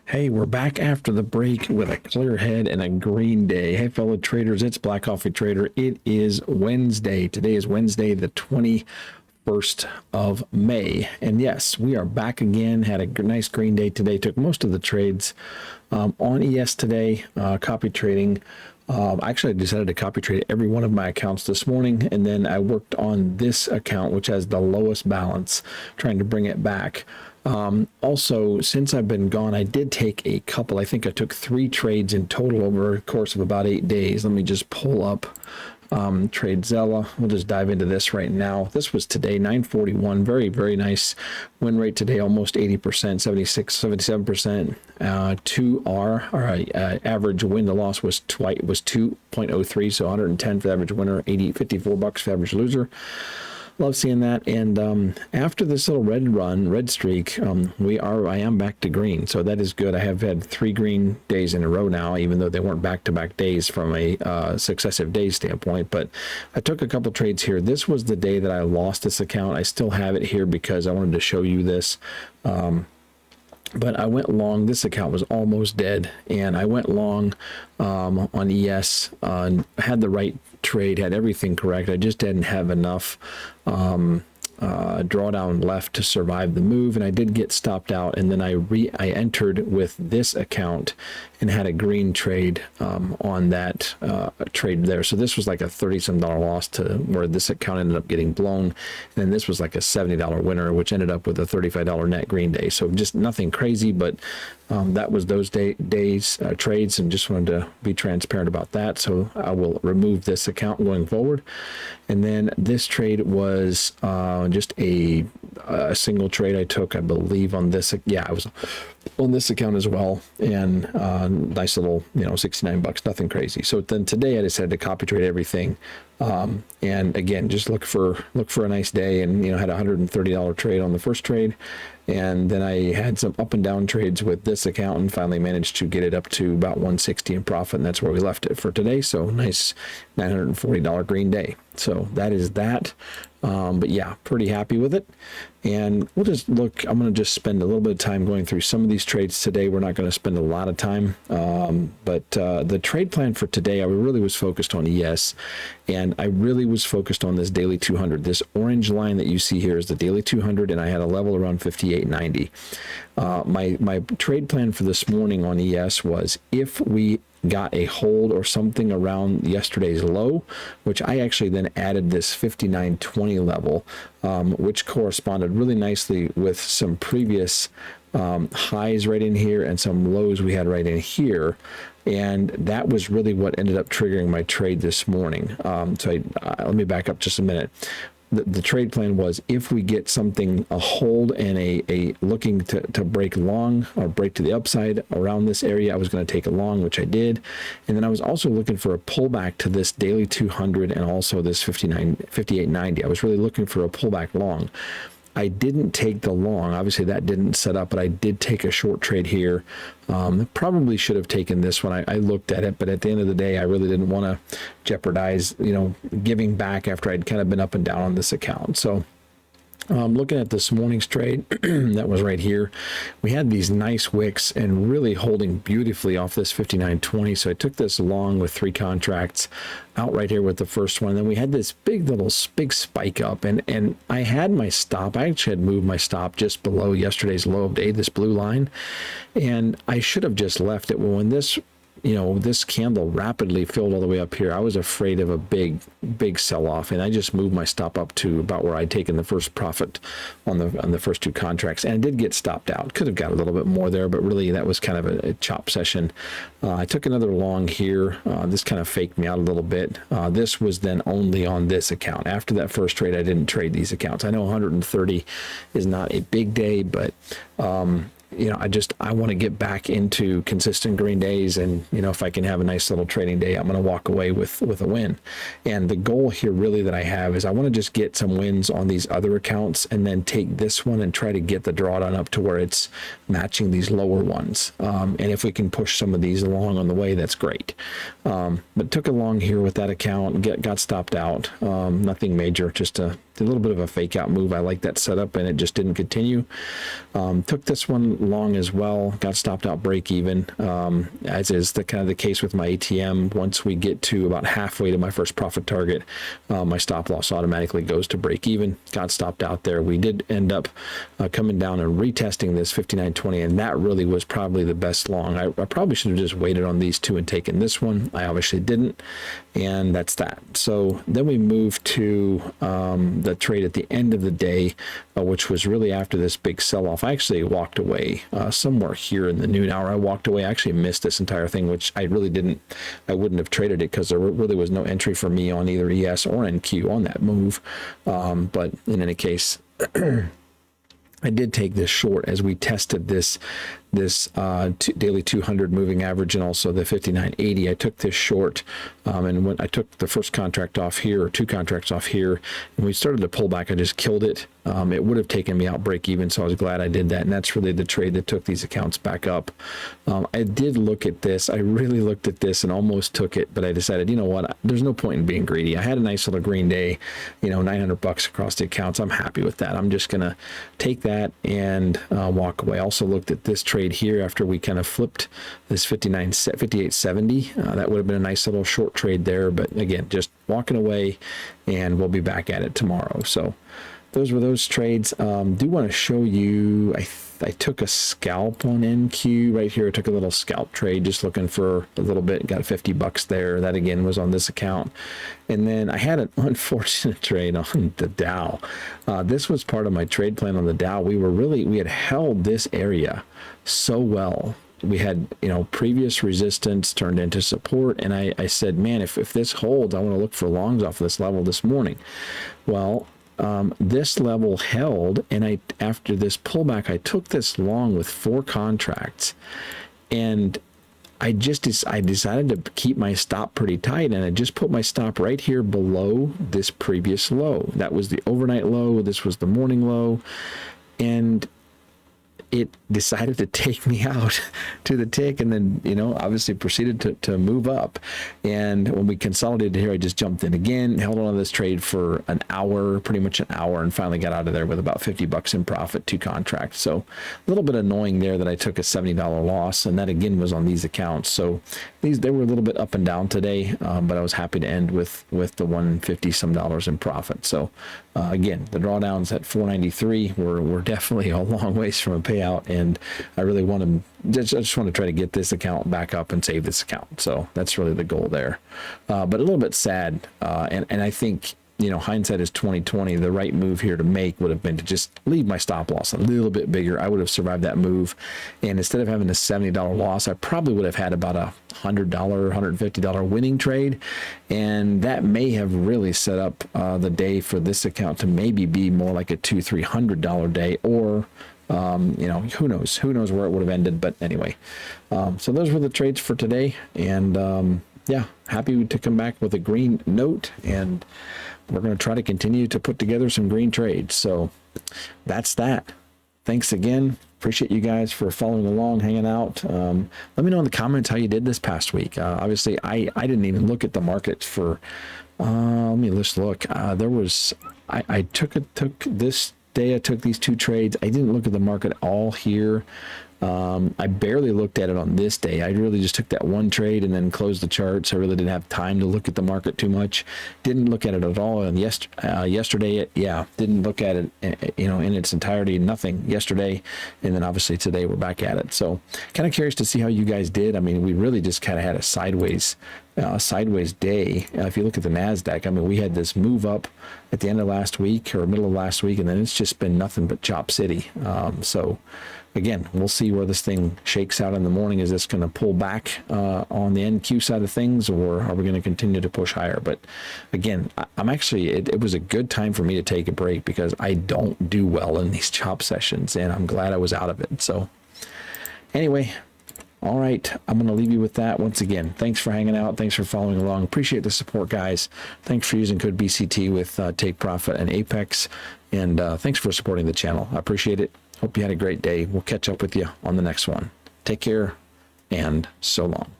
Hey, we're back after the break with a clear head and a green day. Hey, fellow traders, it's Black Coffee Trader. It is Wednesday. Today is Wednesday, the 21st of May. And yes, we are back again. Had a nice green day today. Took most of the trades on ES today, copy trading. Actually, I decided to copy trade every one of my accounts this morning, and then I worked on this account, which has the lowest balance, trying to bring it back. Also, since I've been gone, I did take a couple. I think I took 3 trades in total over a course of about 8 days. Let me just pull up TradeZella. We'll just dive into this right now. This was today, 941. Very, very nice win rate today, almost 80%, 76, 77%. 2R, or average win to loss was 2.03, so 110 for the average winner, 54 bucks for the average loser. Love seeing that. And after this little red streak, I am back to green, so that is good. I have had 3 green days in a row now, even though they weren't back-to-back days from a successive day standpoint. But I took a couple trades here. This was the day that I lost this account. I still have it here because I wanted to show you this. But I went long. This account was almost dead, and I went long on ES. Had the right trade, had everything correct. I just didn't have enough drawdown left to survive the move, and I did get stopped out. And then I entered with this account and had a green trade on that trade there. So this was like a $30-some loss to where this account ended up getting blown. And then this was like a $70 winner, which ended up with a $35 net green day. So just nothing crazy, but that was those days trades, and just wanted to be transparent about that. So I will remove this account going forward. And then this trade was just a single trade I took, I believe, on this. Yeah, I was on this account as well, and nice little, 69 bucks, nothing crazy. So then today I decided to copy trade everything, and again, just look for a nice day, and had a $130 trade on the first trade, and then I had some up and down trades with this account, and finally managed to get it up to about 160 in profit, and that's where we left it for today. So nice $940 green day. So that is that. But yeah, pretty happy with it. And we'll just look, I'm going to just spend a little bit of time going through some of these trades today. We're not going to spend a lot of time. But the trade plan for today, I really was focused on ES, and I really was focused on this daily 200. This orange line that you see here is the daily 200, and I had a level around 58.90. My trade plan for this morning on ES was if we got a hold or something around yesterday's low, which I actually then added this 59.20 level, which corresponded really nicely with some previous highs right in here and some lows we had right in here. And that was really what ended up triggering my trade this morning. Let me back up just a minute. The trade plan was if we get something, a hold and a looking to break long or break to the upside around this area, I was going to take a long, which I did. And then I was also looking for a pullback to this daily 200 and also this 58.90. I was really looking for a pullback long. I didn't take the long. Obviously, that didn't set up, but I did take a short trade here. Probably should have taken this one. I looked at it, but at the end of the day, I really didn't want to jeopardize, giving back after I'd kind of been up and down on this account. So looking at this morning's trade, that was right here. We had these nice wicks and really holding beautifully off this 59.20. So I took this long with 3 contracts out right here with the first one. And then we had this big spike up, and I had my stop. I actually had moved my stop just below yesterday's low of day, this blue line, and I should have just left it. Well, when this this candle rapidly filled all the way up here, I was afraid of a big sell-off, and I just moved my stop up to about where I'd taken the first profit on the first 2 contracts, and it did get stopped out. Could have got a little bit more there, but really that was kind of a chop session. I took another long here. This kind of faked me out a little bit. This was then only on this account. After that first trade, I didn't trade these accounts. I know 130 is not a big day, but I want to get back into consistent green days, and if I can have a nice little trading day, I'm going to walk away with a win. And the goal here really that I have is I want to just get some wins on these other accounts, and then take this one and try to get the drawdown up to where it's matching these lower ones. And if we can push some of these along on the way, that's great. But took a long here with that account, got stopped out. Nothing major, just a a little bit of a fake out move. I like that setup, and it just didn't continue. Took this one long as well, got stopped out break even, as is the kind of the case with my ATM. Once we get to about halfway to my first profit target, my stop loss automatically goes to break even. Got stopped out there. We did end up coming down and retesting this 59.20, and that really was probably the best long. I probably should have just waited on these two and taken this one. I obviously didn't, and that's that. So then we moved to the trade at the end of the day, which was really after this big sell-off. I actually walked away somewhere here in the noon hour. I walked away. I actually missed this entire thing, which I really didn't. I wouldn't have traded it because there really was no entry for me on either ES or NQ on that move. But in any case, I did take this short as we tested this daily 200 moving average and also the 59.80. I took this short, and when I took the first contract off here, or two contracts off here, and we started to pull back, I just killed it. It would have taken me out break even, so I was glad I did that, and that's really the trade that took these accounts back up. I did look at this. I really looked at this and almost took it, but I decided, you know what, there's no point in being greedy. I had a nice little green day, you know, $900 across the accounts. I'm happy with that. I'm just gonna take that and walk away. I also looked at this trade here after we kind of flipped this 58.70. That would have been a nice little short trade there, but again, just walking away, and we'll be back at it tomorrow. So those were those trades. Do want to show you, I took a scalp on NQ right here. I took a little scalp trade, just looking for a little bit, got $50 there. That again was on this account. And then I had an unfortunate trade on the Dow. This was part of my trade plan on the Dow. We had held this area so well. We had, you know, previous resistance turned into support. And I said, man, if this holds, I want to look for longs off this level this morning. Well, this level held, and after this pullback, I took this long with 4 contracts, and I decided to keep my stop pretty tight, and I just put my stop right here below this previous low. That was the overnight low. This was the morning low, and it decided to take me out to the tick, and then, you know, obviously proceeded to move up. And when we consolidated here, I just jumped in again, held on to this trade for an hour, pretty much an hour, and finally got out of there with about $50 in profit, 2 contracts. So a little bit annoying there that I took a $70 loss, and that again was on these accounts. So they were a little bit up and down today, but I was happy to end with the $150 some in profit. So again, the drawdowns at 493 were definitely a long ways from a payout, and I really want to just want to try to get this account back up and save this account. So that's really the goal there. But a little bit sad, and I think, you know, hindsight is 2020. The right move here to make would have been to just leave my stop loss a little bit bigger. I would have survived that move, and instead of having a $70 loss, I probably would have had about a $100, $150 winning trade, and that may have really set up the day for this account to maybe be more like a $200-300 day, or you know, who knows where it would have ended. But anyway, so those were the trades for today, and yeah, happy to come back with a green note, and we're going to try to continue to put together some green trades. So that's that. Thanks again. Appreciate you guys for following along, hanging out. Let me know in the comments how you did this past week. Obviously, I didn't even look at the markets for, let me just look. I took this day, I took these 2 trades. I didn't look at the market all here. I barely looked at it on this day. I really just took that one trade and then closed the charts. I really didn't have time to look at the market too much. Didn't look at it at all. And yesterday, didn't look at it, you know, in its entirety. Nothing yesterday, and then obviously today we're back at it. So kind of curious to see how you guys did. I mean, we really just kind of had a sideways day. If you look at the NASDAQ, I mean, we had this move up at the end of last week or middle of last week, and then it's just been nothing but chop city. So again, we'll see where this thing shakes out in the morning. Is this going to pull back on the NQ side of things, or are we going to continue to push higher? But again, I'm actually, it was a good time for me to take a break because I don't do well in these chop sessions, and I'm glad I was out of it. So anyway, all right, I'm going to leave you with that. Once again, thanks for hanging out. Thanks for following along. Appreciate the support, guys. Thanks for using code BCT with Take Profit and Apex. And thanks for supporting the channel. I appreciate it. Hope you had a great day. We'll catch up with you on the next one. Take care, and so long.